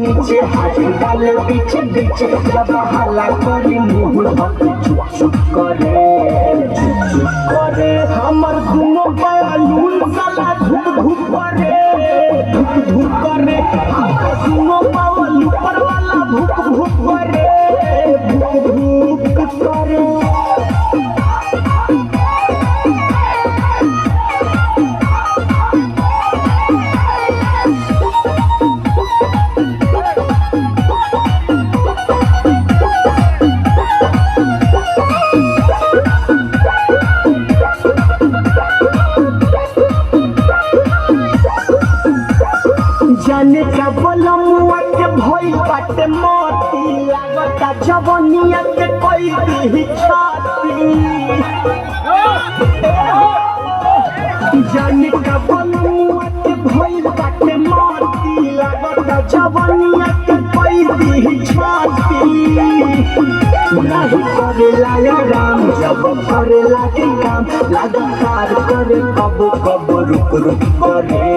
नीचे हाथ डाले पीछे पीछे जब हल्ला करे मुंह हाथ चुप चुप करे हमर दोनों बालून साला धुप धुप करे हमर दोनों बाल ऊपर वाला भूक भूक करे भूक भूक करे जाने का बोलमुआ के भई बाटे मोती लागता जवनिया के कोई दी छाती जाने का बोलमुआ के भई बाटे मोती लागता जवनिया के कोई दी छाती नहीं करेला या राम जब करेला के काम लगातार करे कब कब रुक रुक करे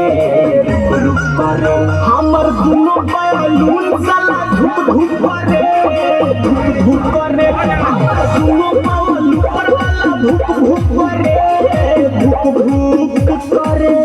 हमर दोनों बालून साला धुप धुप करे हमर दोनों बाल ऊपर वाला भूक भूक करे भूक भूक करे